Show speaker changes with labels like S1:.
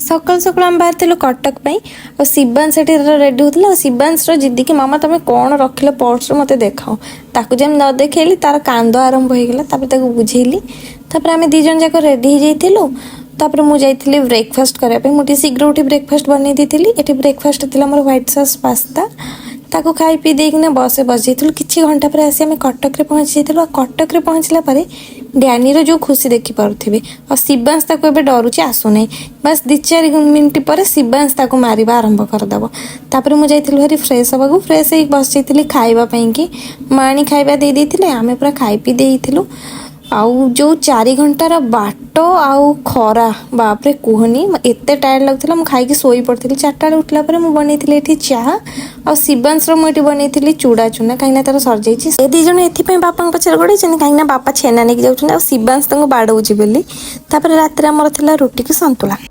S1: सकाल सकाल आम बाहर कटक और शिवांश से रेडी होता शिवांश जिद्दी कि मामा तुम कौन रखिल पर्स मत देखाओ ताकू जब न देखली तार कांद आरंभ होगा बुझेली आम दीज जाक रेडी हो जाइलु मुझे ब्रेकफास्ट करने मुझे शीघ्र उठी ब्रेकफास्ट बनई दी ये ब्रेकफास्ट थी मोर व्हाइट सॉस पास्ता ताको खाई पी देना बसे बस जाइलु कि घंटा पर आसी आम कटक पहुँची जाइलु कटक पहुँचला डैनी जो खुशी देखी पारे और शिवांश ताको एबे डरुची आसुना बस 2-4 मिनट पर शिवांश ताको मारिबा आरंभ करदेव तापर मुझे भारी फ्रेश हवा फ्रेश हो बस जाइली खावाई कि माणी खाଇବା दे देते आम पूरा खाई पी देलु आउ जो 4 घंटार बाट आउ खरा बापरे कहनी एत टायर्ड लगुला मुझे खाई शोई पड़ी 4टा बेले उठला मुझे चाह और शिवांश मुझे बनई चूड़ा चूना कहीं तार सर जाइए दीज ये बापा पचार गोड़े कहीं बापा छेना नहीं जाऊँ शिवांश बाड़ौची बोली रात रुटी को संतुला।